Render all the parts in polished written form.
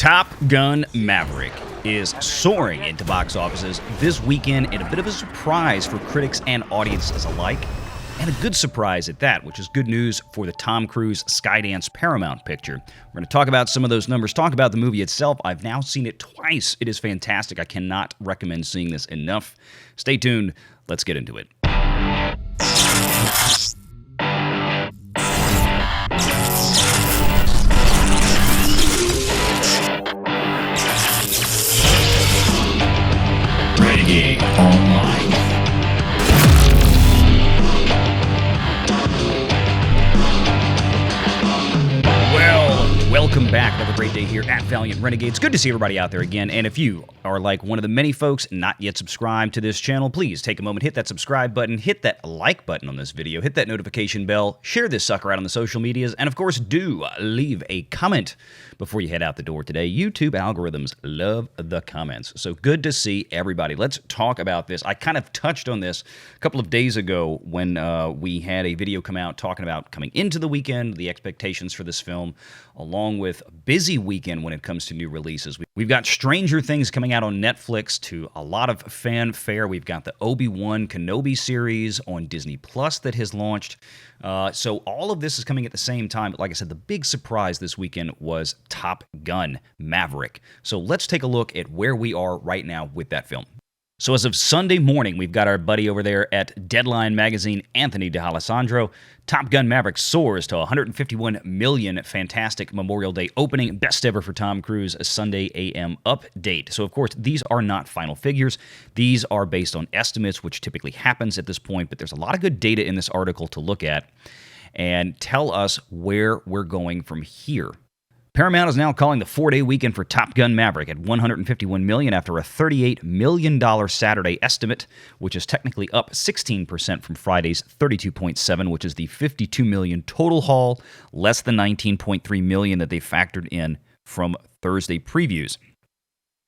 Top Gun Maverick is soaring into box offices this weekend in a bit of a surprise for critics and audiences alike, and a good surprise at that, which is good news for the Tom Cruise Skydance Paramount picture. We're going to talk about some of those numbers, talk about the movie itself. I've now seen it twice. It is fantastic. I cannot recommend seeing this enough. Stay tuned. Let's get into it. Renegade Online. Welcome back. Another great day here at Valiant Renegades. Good to see everybody out there again. And if you are like one of the many folks not yet subscribed to this channel, please take a moment, hit that subscribe button, hit that like button on this video, hit that notification bell, share this sucker out on the social medias, and of course, do leave a comment before you head out the door today. YouTube algorithms love the comments. So good to see everybody. Let's talk about this. I kind of touched on this a couple of days ago when we had a video come out talking about coming into the weekend, the expectations for this film, along with a busy weekend when it comes to new releases. We've got Stranger Things coming out on Netflix to a lot of fanfare. We've got the Obi-Wan Kenobi series on Disney Plus that has launched. So all of this is coming at the same time. But like I said, the big surprise this weekend was Top Gun Maverick. So let's take a look at where we are right now with that film. So as of Sunday morning, we've got our buddy over there at Deadline Magazine, Anthony D'Alessandro. Top Gun Maverick soars to $151 million. Fantastic Memorial Day opening. Best ever for Tom Cruise, a Sunday AM update. So, of course, these are not final figures. These are based on estimates, which typically happens at this point. But there's a lot of good data in this article to look at and tell us where we're going from here. Paramount is now calling the 4-day weekend for Top Gun Maverick at $151 million after a $38 million Saturday estimate, which is technically up 16% from Friday's $32.7, which is the $52 million total haul, less than $19.3 million that they factored in from Thursday previews.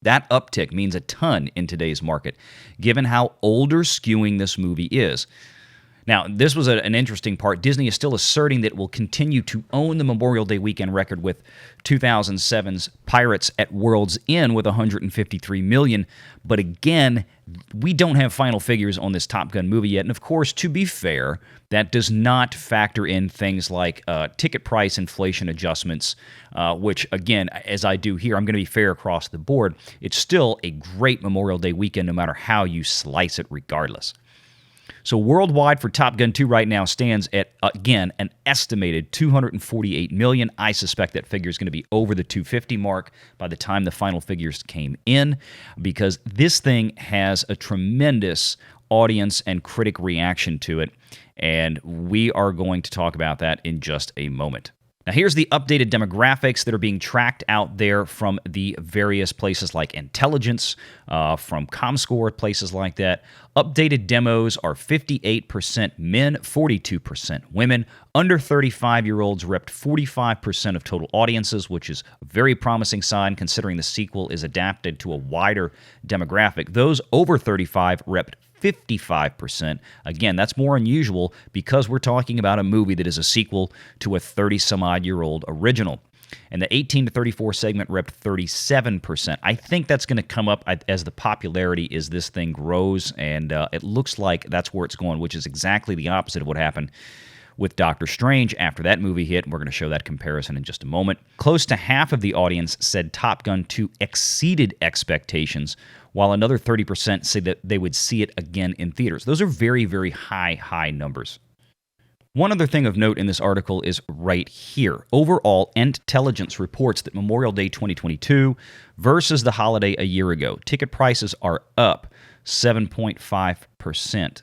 That uptick means a ton in today's market, given how older skewing this movie is. Now, this was an interesting part. Disney is still asserting that it will continue to own the Memorial Day weekend record with 2007's Pirates at World's End with $153 million. But again, we don't have final figures on this Top Gun movie yet. And of course, to be fair, that does not factor in things like ticket price inflation adjustments, which, again, as I do here, I'm going to be fair across the board. It's still a great Memorial Day weekend no matter how you slice it regardless. So worldwide for Top Gun 2 right now stands at, again, an estimated $248 million. I suspect that figure is going to be over the 250 mark by the time the final figures came in, because this thing has a tremendous audience and critic reaction to it, and we are going to talk about that in just a moment. Now, here's the updated demographics that are being tracked out there from the various places like Intelligence, from ComScore, places like that. Updated demos are 58% men, 42% women. Under 35-year-olds repped 45% of total audiences, which is a very promising sign considering the sequel is adapted to a wider demographic. Those over 35 repped 55%. Again, that's more unusual because we're talking about a movie that is a sequel to a 30-some-odd-year-old original. And the 18 to 34 segment repped 37%. I think that's going to come up as the popularity as this thing grows, and it looks like that's where it's going, which is exactly the opposite of what happened with Doctor Strange after that movie hit. We're going to show that comparison in just a moment. Close to half of the audience said Top Gun 2 exceeded expectations, while another 30% say that they would see it again in theaters. Those are very, very high numbers. One other thing of note in this article is right here. Overall, Intelligence reports that Memorial Day 2022 versus the holiday a year ago, ticket prices are up 7.5%.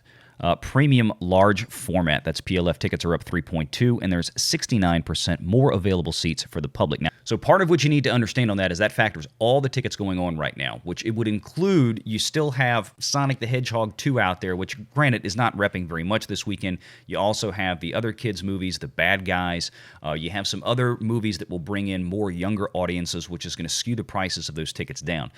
Premium large format, that's PLF tickets, are up 3.2%, and there's 69% more available seats for the public. Now, so part of what you need to understand on that is that factors all the tickets going on right now, which it would include, you still have Sonic the Hedgehog 2 out there, which granted is not repping very much this weekend. You also have the other kids' movies, The Bad Guys. You have some other movies that will bring in more younger audiences, which is going to skew the prices of those tickets down.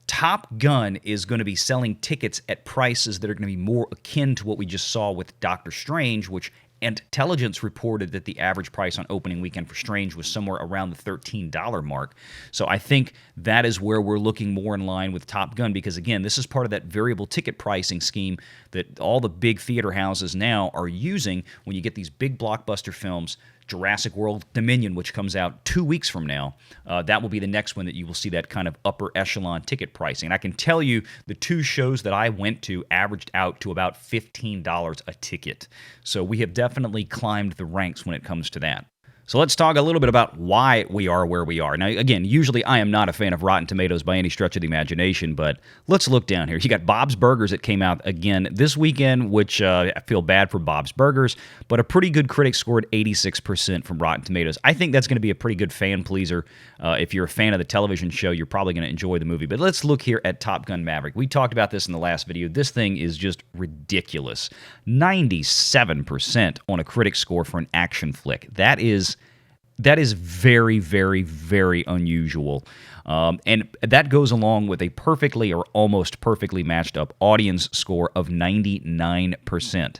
Top Gun is going to be selling tickets at prices that are going to be more akin to what we just saw with Doctor Strange, which And Intelligence reported that the average price on opening weekend for Strange was somewhere around the $13 mark. So I think that is where we're looking more in line with Top Gun, because again, this is part of that variable ticket pricing scheme that all the big theater houses now are using when you get these big blockbuster films. Jurassic World Dominion, which comes out 2 weeks from now, that will be the next one that you will see that kind of upper echelon ticket pricing. And I can tell you the 2 shows that I went to averaged out to about $15 a ticket. So we have definitely climbed the ranks when it comes to that. So let's talk a little bit about why we are where we are. Now, again, usually I am not a fan of Rotten Tomatoes by any stretch of the imagination, but let's look down here. You got Bob's Burgers that came out again this weekend, which I feel bad for Bob's Burgers, but a pretty good critic scored 86% from Rotten Tomatoes. I think that's going to be a pretty good fan pleaser. If you're a fan of the television show, you're probably going to enjoy the movie. But let's look here at Top Gun Maverick. We talked about this in the last video. This thing is just ridiculous. 97% on a critic score for an action flick. That is very, very, very unusual. And that goes along with a perfectly or almost perfectly matched up audience score of 99%.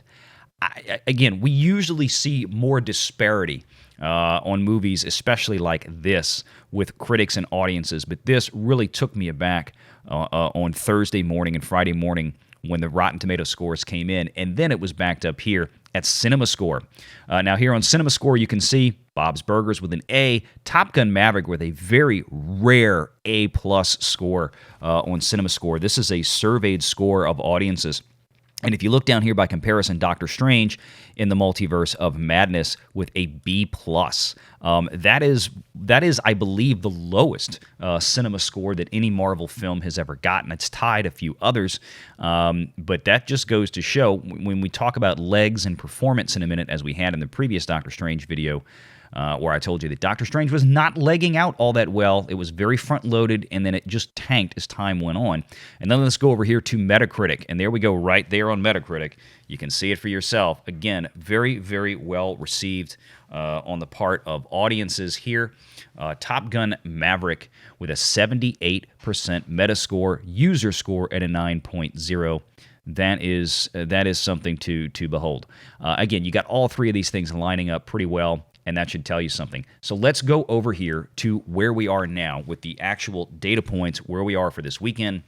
Again, we usually see more disparity on movies, especially like this, with critics and audiences. But this really took me aback on Thursday morning and Friday morning when the Rotten Tomato scores came in. And then it was backed up here at CinemaScore. Now here on CinemaScore, you can see Bob's Burgers with an A, Top Gun Maverick with a very rare A+ score on CinemaScore. This is a surveyed score of audiences. And if you look down here by comparison, Doctor Strange in the Multiverse of Madness with a B+. That is, I believe, the lowest cinema score that any Marvel film has ever gotten. It's tied a few others, but that just goes to show when we talk about legs and performance in a minute, as we had in the previous Doctor Strange video, where I told you that Doctor Strange was not legging out all that well. It was very front-loaded, and then it just tanked as time went on. And then let's go over here to Metacritic, and there we go right there on Metacritic. You can see it for yourself. Again, very, very well received on the part of audiences here. Top Gun Maverick with a 78% Metascore, user score at a 9.0. That is something to behold. Again, you got all 3 of these things lining up pretty well, and that should tell you something. So let's go over here to where we are now with the actual data points, where we are for this weekend.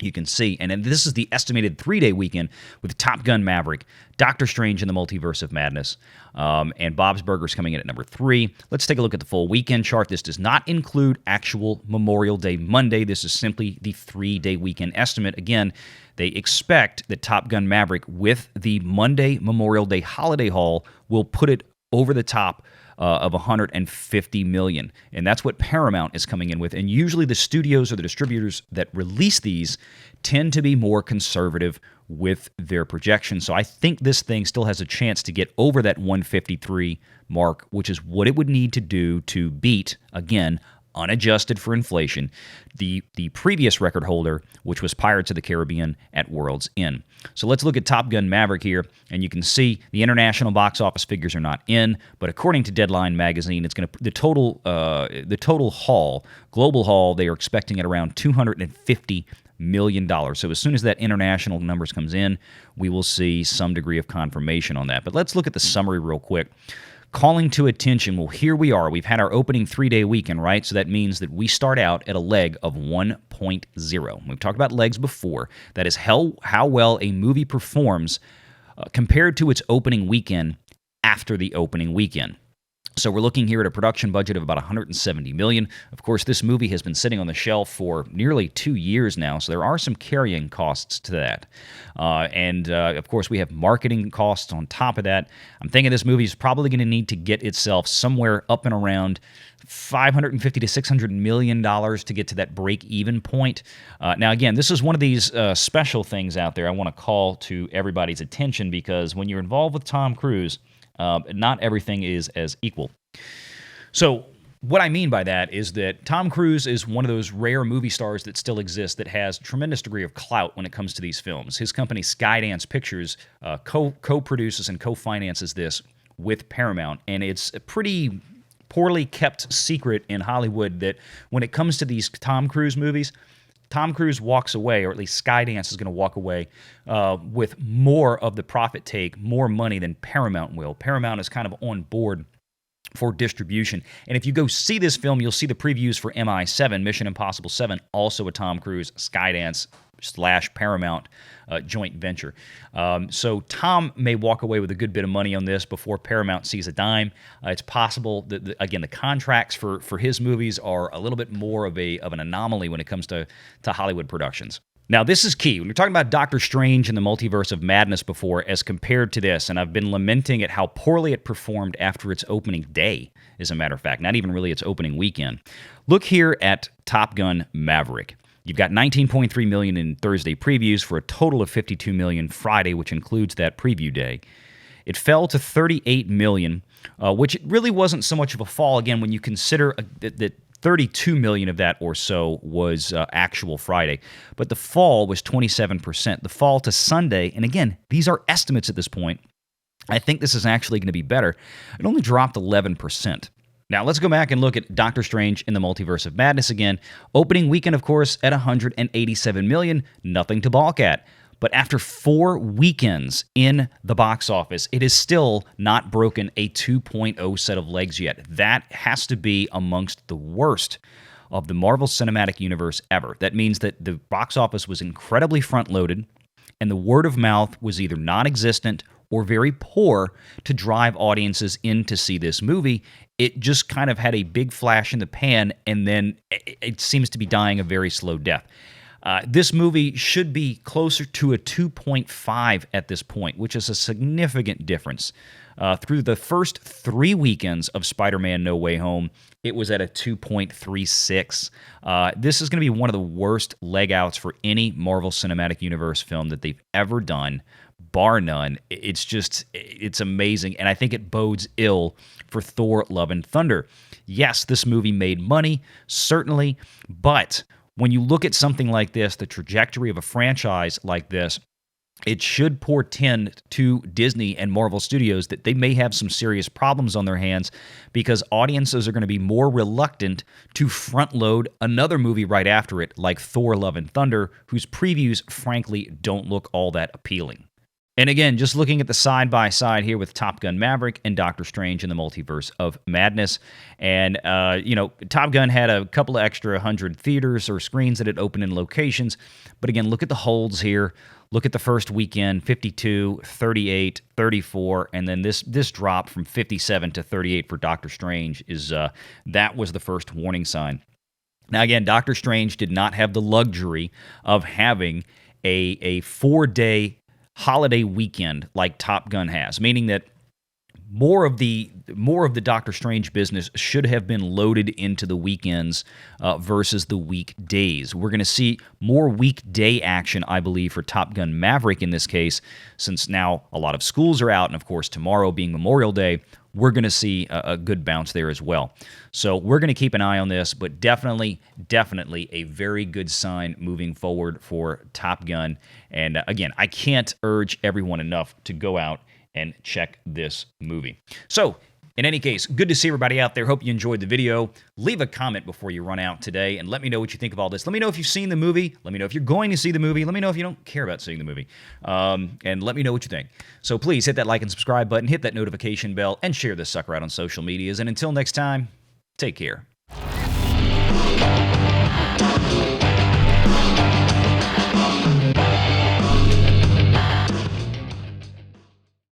You can see, and then this is the estimated 3-day weekend with Top Gun Maverick, Doctor Strange in the Multiverse of Madness, and Bob's Burgers coming in at number 3. Let's take a look at the full weekend chart. This does not include actual Memorial Day Monday. This is simply the 3-day weekend estimate. Again, they expect that Top Gun Maverick with the Monday Memorial Day holiday haul will put it over the top of $150 million. And that's what Paramount is coming in with. And usually the studios or the distributors that release these tend to be more conservative with their projections. So I think this thing still has a chance to get over that 153 mark, which is what it would need to do to beat, again, unadjusted for inflation, the previous record holder, which was Pirates of the Caribbean at World's End. So let's look at Top Gun Maverick here, and you can see the international box office figures are not in, but according to Deadline magazine, it's going to the total haul, global haul, they are expecting at around $250 million. So as soon as that international numbers comes in, we will see some degree of confirmation on that. But let's look at the summary real quick. Calling to attention, well, here we are. We've had our opening 3-day weekend, right? So that means that we start out at a leg of 1.0. We've talked about legs before. That is how well a movie performs compared to its opening weekend after the opening weekend. So we're looking here at a production budget of about $170 million. Of course, this movie has been sitting on the shelf for nearly 2 years now, so there are some carrying costs to that. Of course, we have marketing costs on top of that. I'm thinking this movie is probably going to need to get itself somewhere up and around $550 to $600 million to get to that break-even point. Now, again, this is one of these special things out there I want to call to everybody's attention, because when you're involved with Tom Cruise, not everything is as equal. So what I mean by that is that Tom Cruise is one of those rare movie stars that still exists that has a tremendous degree of clout when it comes to these films. His company, Skydance Pictures, co-produces and co-finances this with Paramount, and it's a pretty poorly kept secret in Hollywood that when it comes to these Tom Cruise movies, Tom Cruise walks away, or at least Skydance is going to walk away with more of the profit take, more money than Paramount will. Paramount is kind of on board for distribution. And if you go see this film, you'll see the previews for MI7, Mission Impossible 7, also a Tom Cruise, Skydance / Paramount joint venture. So Tom may walk away with a good bit of money on this before Paramount sees a dime. It's possible that, again, the contracts for his movies are a little bit more of an anomaly when it comes to Hollywood productions. Now, this is key. When you're talking about Doctor Strange and the Multiverse of Madness before, as compared to this, and I've been lamenting at how poorly it performed after its opening day, as a matter of fact, not even really its opening weekend. Look here at Top Gun Maverick. You've got 19.3 million in Thursday previews for a total of 52 million Friday, which includes that preview day. It fell to 38 million, which really wasn't so much of a fall, again, when you consider that 32 million of that or so was actual Friday. But the fall was 27%. The fall to Sunday, and again, these are estimates at this point. I think this is actually going to be better. It only dropped 11%. Now, let's go back and look at Doctor Strange in the Multiverse of Madness again. Opening weekend, of course, at 187 million. Nothing to balk at. But after 4 weekends in the box office, it is still not broken a 2.0 set of legs yet. That has to be amongst the worst of the Marvel Cinematic Universe ever. That means that the box office was incredibly front-loaded, and the word of mouth was either non-existent or very poor to drive audiences in to see this movie. It just kind of had a big flash in the pan, and then it seems to be dying a very slow death. This movie should be closer to a 2.5 at this point, which is a significant difference. Through the first 3 weekends of Spider-Man No Way Home, it was at a 2.36. This is going to be one of the worst leg outs for any Marvel Cinematic Universe film that they've ever done, bar none. It's amazing, and I think it bodes ill for Thor: Love and Thunder. Yes, this movie made money, certainly, but when you look at something like this, the trajectory of a franchise like this, it should portend to Disney and Marvel Studios that they may have some serious problems on their hands, because audiences are going to be more reluctant to front load another movie right after it, like Thor: Love and Thunder, whose previews, frankly, don't look all that appealing. And again, just looking at the side-by-side here with Top Gun Maverick and Doctor Strange in the Multiverse of Madness. And, Top Gun had a couple of extra 100 theaters or screens that had opened in locations. But again, look at the holds here. Look at the first weekend, 52, 38, 34, and then this drop from 57 to 38 for Doctor Strange that was the first warning sign. Now, again, Doctor Strange did not have the luxury of having a 4-day holiday weekend like Top Gun has, meaning that more of the Doctor Strange business should have been loaded into the weekends versus the weekdays. We're going to see more weekday action, I believe, for Top Gun Maverick in this case, since now a lot of schools are out, and of course tomorrow being Memorial Day, we're going to see a good bounce there as well. So we're going to keep an eye on this, but definitely a very good sign moving forward for Top Gun. And again, I can't urge everyone enough to go out and check this movie. So, in any case, good to see everybody out there. Hope you enjoyed the video. Leave a comment before you run out today, and let me know what you think of all this. Let me know if you've seen the movie. Let me know if you're going to see the movie. Let me know if you don't care about seeing the movie. And let me know what you think. So please hit that like and subscribe button, hit that notification bell, and share this sucker out on social medias. And until next time, take care.